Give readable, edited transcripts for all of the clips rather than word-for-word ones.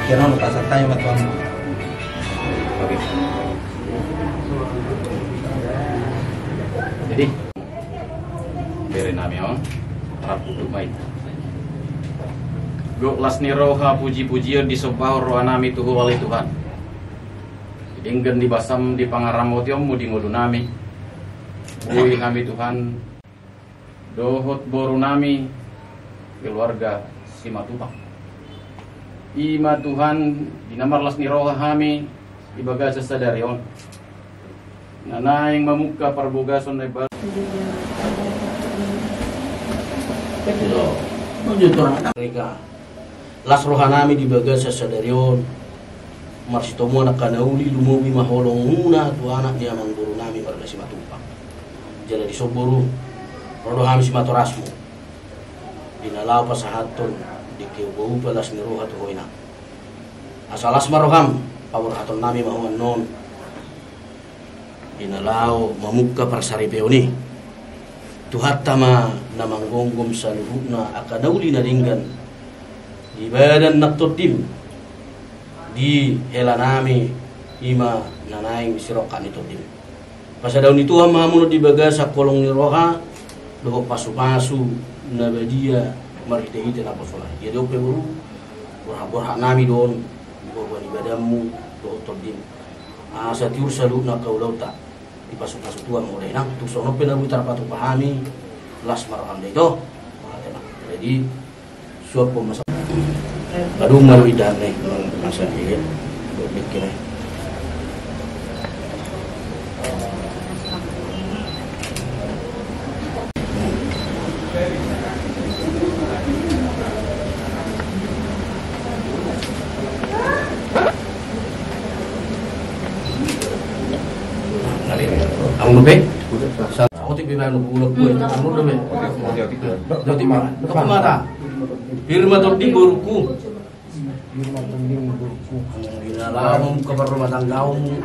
kira no pasar tayo matuan. Oke. Jadi beri nami on raputu mai. Go lasni roha puji-pujian disembah roha nami tuhu wali Tuhan. Inggen dibasam di pangaramotio mudi ngodu nami. Bui kami Tuhan dohot boru nami keluarga Simatupang. Ima Tuhan dinamarlas ni roha kami ibaga sesadarion. Nanaing mamuka parbogason na iba. Betul. Menjadi mereka. Las roha nami dibaga sesadarion. Marsitomo anak kanauli lumubi maholong muna tu anak dia mangguru nami pada Simatupang. Jadi disoburu rodo kami Simatorasmo. Dinalaw pasahaton di kiubu pelas ni roha tu hoina. Asalas maroham pawur haton nami mahuan non. Dinalaw mamuka parsaripeoni. Tuhatama namanggongom sa luhukna akanauli na ringgan. Di badan naktotim. Di helanami ima nanaing sirokan itu tim. Pas daun itu hamamunod di baga sa kolong ni roha doho pasu-pasu nabadia marite-ite na pasola. Jadi ope buru borha nami don bawa ni badamu doho todim. Sa tiur salu na kaulauta di pasu-pasu tuan mo renang tu sono penabutar patu pahami las marham dito. Jadi suap pemasa aduh maru idan nih masa ini bikin ang lupe ako tipi ba nubulog ko ang lupe dati ma kapamata firma tording buruku Inalamum kabar rumah tanggamu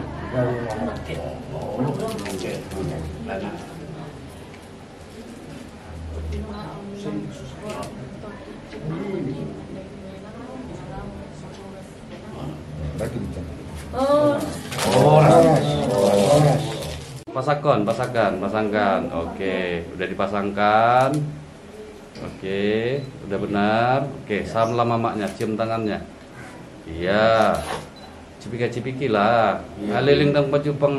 pasangkan. Oke, udah dipasangkan. Oke, udah benar. Oke, samlah mamaknya, cium tangannya. Iya, cipika-cipiki lah. Ngaliling tang baju pang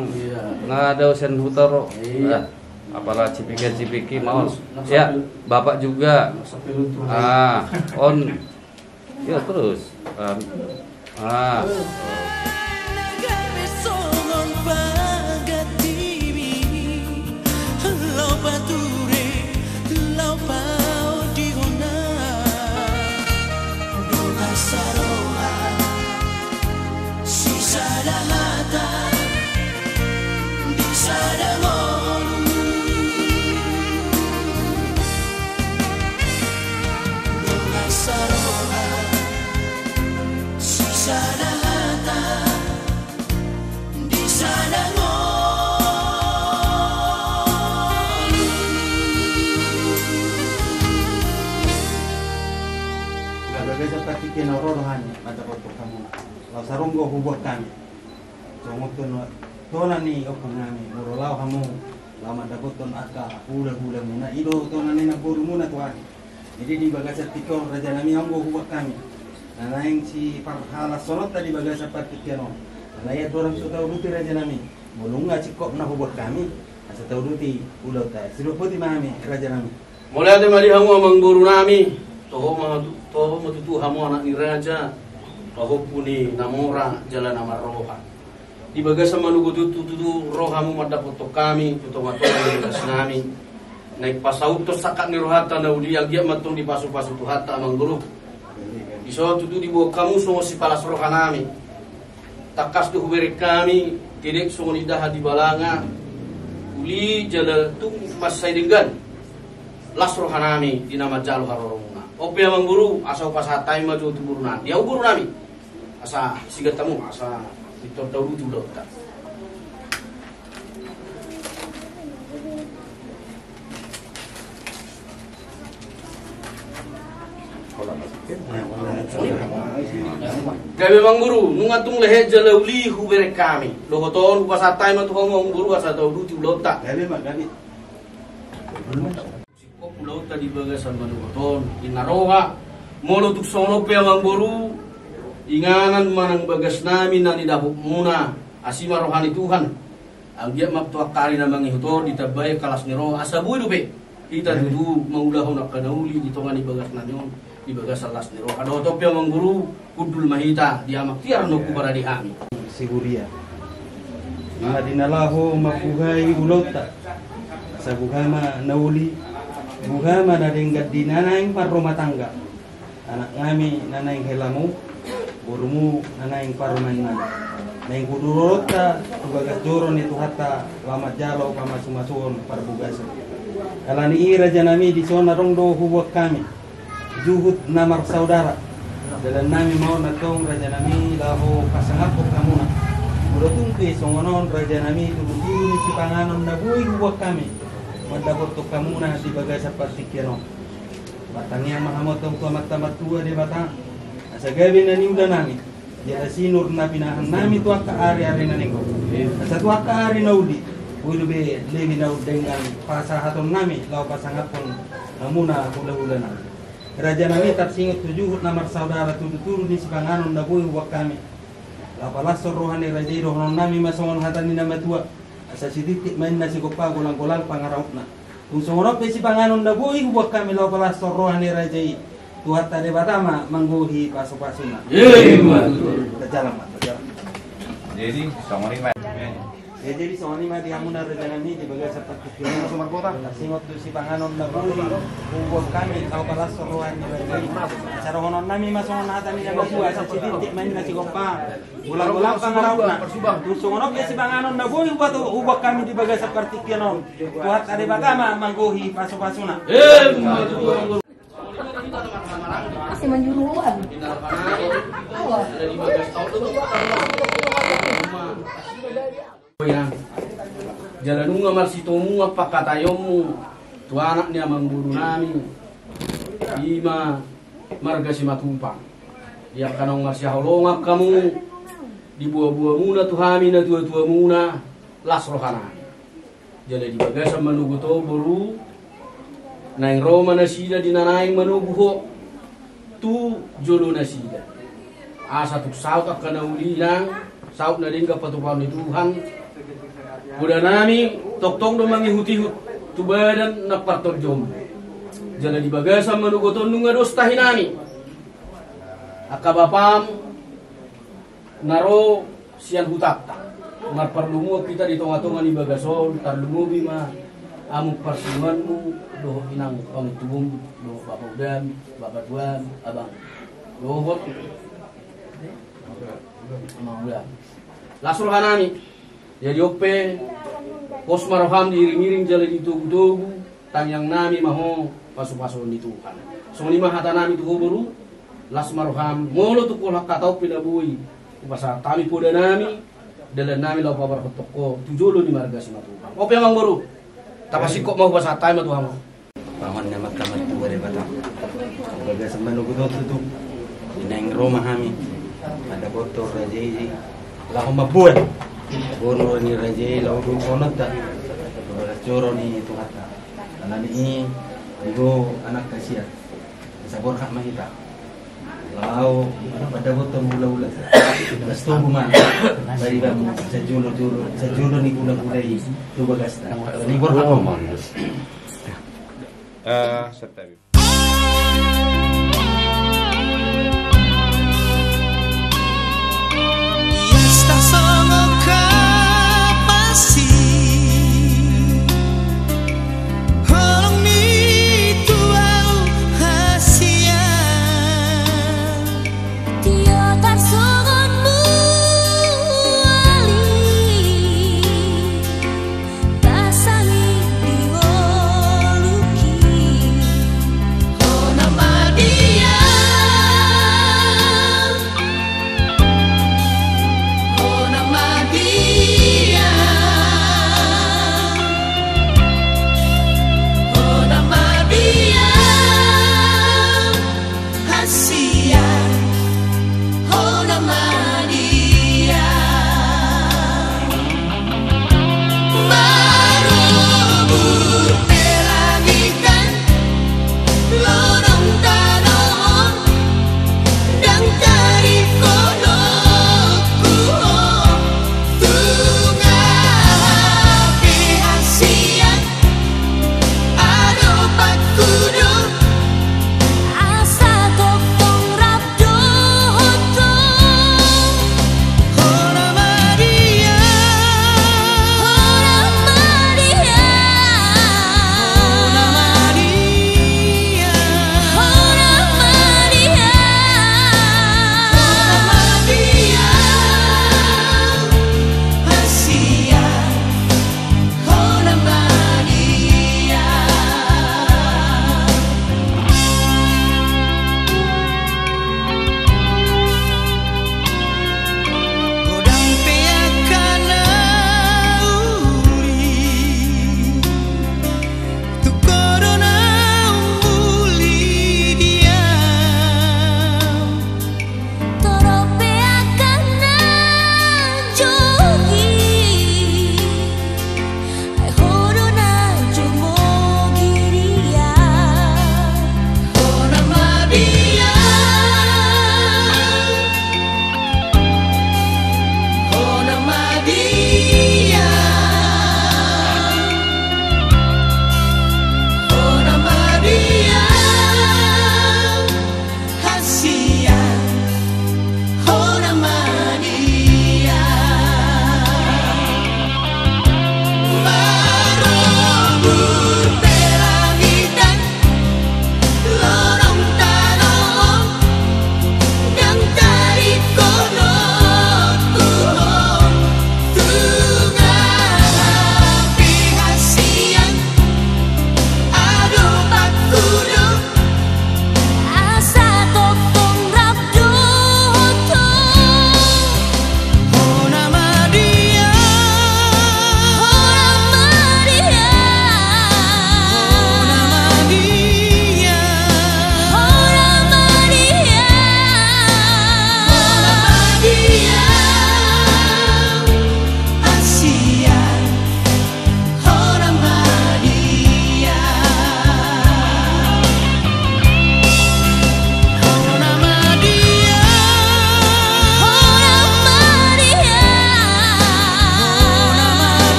ngada sen hutaro. Apalah cipika-cipiki mau. Ya, bapak juga. On. Ya terus. Kinorodohannya pada waktu kamu lau sarunggo hubot kami songotun tona ni opang nami murolau kamu lama dapoton aka hula muna ido tona ni naburu muna tuan jadi di bagasa tiko raja nami amgo hubot kami nanaing si parhala sonot tadi bagasa patikiano naya dorang sudah uruti raja nami mulunga cikok na hubot kami asa tau uruti ulau ta sido poti mami raja nami mulai ada mali hamu amang guru nami toho matutu hamu anak ni raja toho puni namora jalan nama roha di bagasa malugo tutu rohamu madapoto kami tuto matoi das nami naik pasauto sakat ni rohata na uli agya matong di pasu-pasu tuhata amang guru iso tutu di buah kamu songo si palas roha nami takas tu huberi kami tidak songo lidah di balanga uli jala tung masai dengan las roha nami di nama jalu harorong opi amang guru asa upasatai maju tu guru nanti. Dia guru nami. Asa sigat tamu asa ditordau tu dokter. Kami memang guru, nungatung lehe jalauli hubere kami. Lohoton upasatai matu ngomong guru asa tau duti ulota. Gabi mak gabi. Sikop ulota di bagasan manuhoton. Inaroha molo tuk sono pe memang guru. Inganan manang bagas nami nani dahuk muna asima rohani Tuhan. Anggia maptuak kari na mangihutor ditabay kalas ni roh asabuy lupe. Kita dulu mengulahon akanauli di tongan di bagas nanyon. Di bagas alas ni roh ada otopia mengguru kudul mahita dia maktiar nuku para di kami Siguria madinalahu mafuhai ulota sa buhama nauli buhama nadenggat dinanaing par rumah tangga anak ngami nanaing helamu burumu nanaing par rumah nami naing kudurota bagas joron itu hatta lama jalo kama sumasuon par bugasa kalani ira janami di zona rongdo hubak kami juhud namar saudara dalam nami mau natong raja nami lahu pasangapok kamuna murotumpi songonon raja nami tubuh si panganon nabui buat kami mendapot to kamuna di bagasa partikeno batangnya mahamotong tamat tua di batang asa gabi nani udah nami jada sinur nabi nahan nami tuak ka ari naningko asa tuak ka ari naudi bulu be lebi naud dengan pasahaton nami lau pasangapon namuna hula nami Raja nami tersingut tujuh namar saudara turu di sipanganon nabui buat kami. Lapalas rohani raja rohon nami masongon hatani nama tua. Asa siditik main nasi gopa golang pangaraupna. Tungsongon pe sipanganon nabui buat kami lapalas rohani raja tuhat tade batama mangguhi pasu-pasuna. Berjalan. Jadi songoni mah. Jadi songoni mah di amuna raja nami di bagas seperti ini sumber kota. Tersingut tu sipanganon nabui buat kami lapalas rohani raja. Cara honon nami masongon hatani nama tua. Asa siditik main nasi gopa golang pangaraupna. Tungsongon pe sipanganon nabui buat kami di bagas seperti ini. Tuhat tade batama mangguhi pasu-pasuna. Masih menjuruan. Jalan nunga marsitomu apa katayomu tu anak dia mengguru nami ima marga si matumpang dia kanong marsya holongap kamu di buah-buah muna tu hami na tua-tua muna las rohana jadi di bagasa menugu to boru naing roma nasida dinanaing menugu ho tu jolo nasida asa tuk saut akana ulinang saut na dingga patupaw ni Tuhan udah nami tok-tok do mangihut-ihut tu badan nak partor jom jala di bagasa menugu to nunga dos tahinami akabapam naro sian hutak mar perlumu kita di tonga-tonga di bagason tarlumu bima amuk persimanmu do inang pangitubum do bapak udan bapak tuan abang dohot amang udan lasul hanami jadi ope pos maroham diiring-iring jalan di tugu-tugu tang yang nami maho pasu-pasu di Tuhan so lima hata nami tugu baru las maroham molo tu kolak katau pinabui upasa tami poda nami dalam nami lau pabar toko tujolo di marga si Tuhan ope yang baru tapasi kok mau bahasa time Tuhan paman namat kamat tua de batang baga sembanu kudo tutup ineng Roma hami ada botol raja lahu mabuan bono ni raja lahu dun sonot da coro ni itu kata karena ini ibu anak kasihan sabor hak mahita lau pada botol mula-mula restu bunga dari bang sejulo ni gula-gula itu bagas ni bor hak September.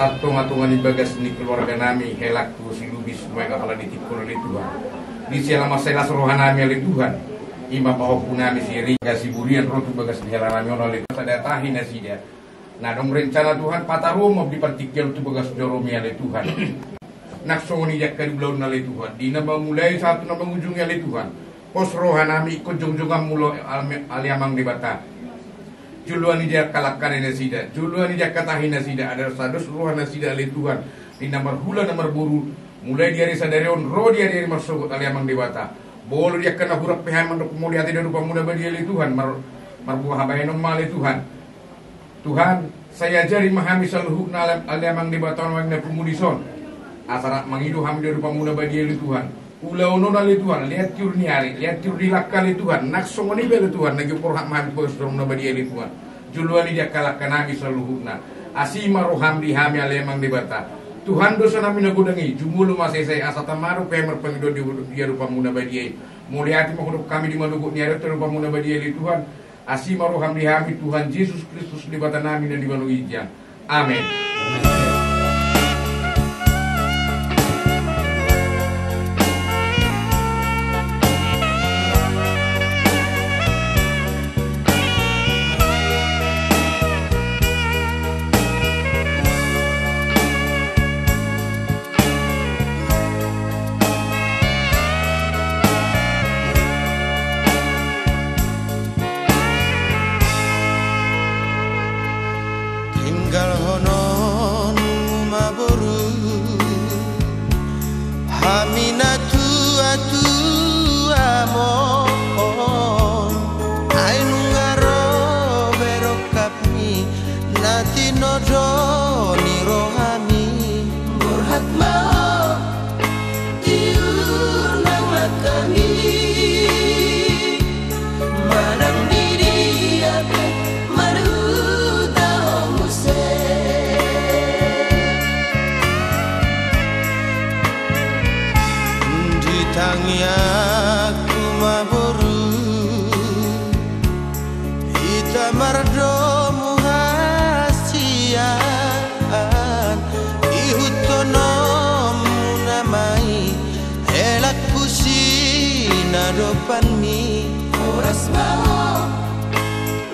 satu ngatungan ibagas ni keluarga nami helak tu si lubis semua kepala ditipul oleh Tuhan. Di selama selas rohan nami oleh Tuhan. Ima pahoku nami siri kasih burian rotu bagas di helan nami oleh pada tahin nasi dia. Nah dong rencana Tuhan patah rumah di partikel tu bagas joromi oleh Tuhan. Nak soni jak kali belum oleh Tuhan. Di nama mulai satu nama ujungnya oleh Tuhan. Pos rohan nami ikut jung-jungan mulo aliamang di bata. Juluan dia kalakkan nasida, juluan dia katahin nasida, ada sadus ruhan nasida oleh Tuhan. Di nomor hula nomor buru, mulai dari sadarion ro dia dari masuk aliamang dewata. Bolu dia kena hurak pehan mandok mulia tidak rupa muda bagi oleh Tuhan, marbuah habahenom oleh Tuhan. Tuhan, saya jari mahami saluhuk na aliamang dewata wang na pumudison. Asara mangidu hamida rupa muda bagi oleh Tuhan. Ulau non oleh Tuhan, lihat tiur niari, lihat tiur dilakal oleh Tuhan, nak songoni bela Tuhan, nagi porhak maham bos dong nabadi oleh Tuhan. Juluan dia kalahkan nami saluhukna, asima roham dihami alemang debata. Tuhan dosa nami nagudangi, jumulu masai saya asata maru pemer pengido dia rupa muna badi. Muliati mahudup kami di manugut niari rupa muna badi oleh Tuhan. Asima roham dihami Tuhan Yesus Kristus debata nami dan di manu ijang. Amin. Tinggal honon maboru hamina tua amon ainu ngaro berokapmi nati nodo ni rohami burhat mau tiur nama kami manang diri ape tangi aku maboru ita mardomu hasian ihutonomu namai elak kusina dopanmi oras mau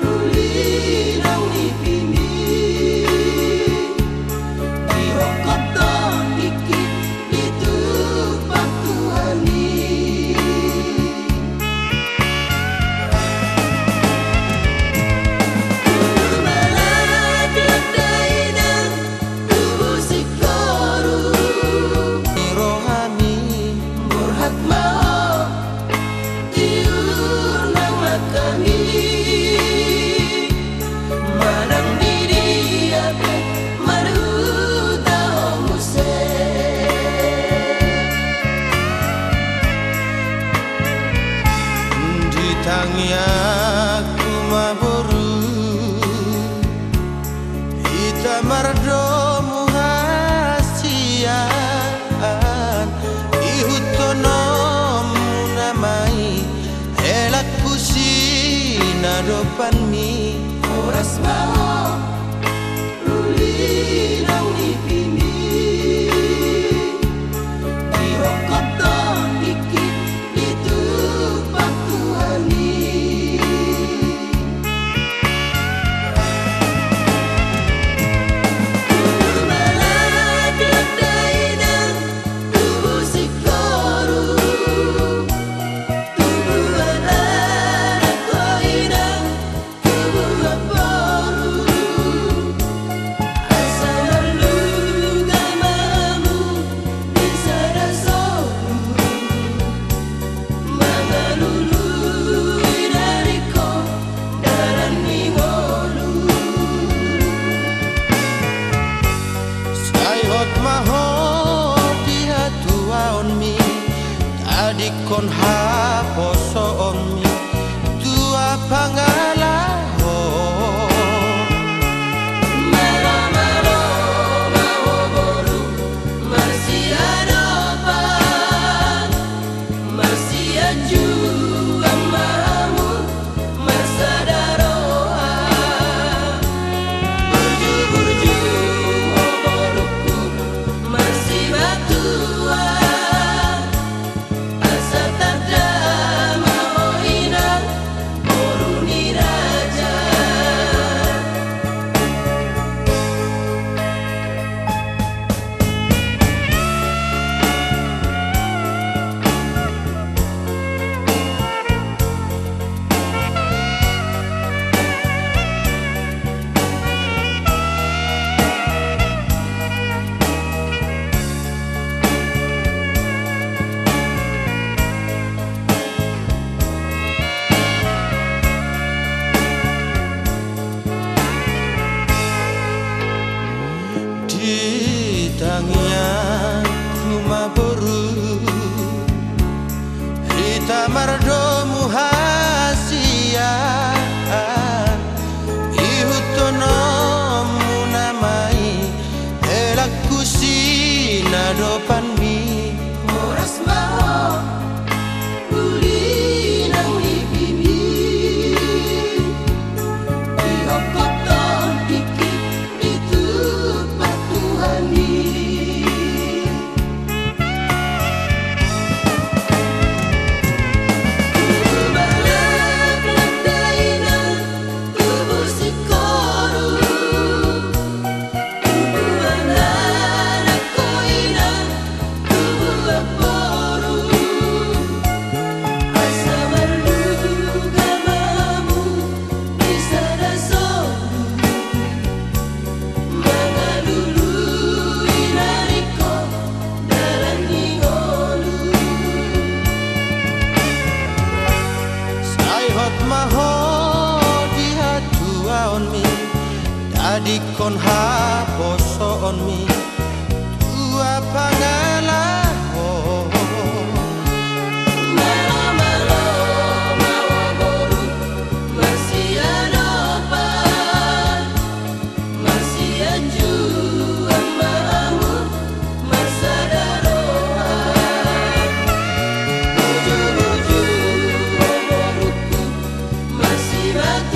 ruli nang nipimi dirokoton dikit ditupak Tuhani. Tangi aku maboru ita mardomu hasian ihutonomu namai elak kusina dopanmi oras mau ruli nang nipimi dirokoton dikit ditupak Tuhani. Adikon haposo omi tua pangalaho Melo-melo mawoboru Marsia dopan Marsia juga mamu Marsadaroa Burju-burju oboru Sangian kumaboru Hita mardomu hasia Ihutono munamai Elaku sinadopanmi Oras mau uli nang ibimi Diokoton dikit itu patuhani Kubalak landainan tubuh si koru Tubuh anak koinan tubuh aporu Asa marluga mamu bisa dasolu Mangalulu inariko dalam ningolu Saihot maho dihatua on mi Dadi kon haposo on mi Tua pangalaho Malo-malo mawaboru masih adopan Masih aju amamu masa darohan Ujung-ujung oboruku masih batu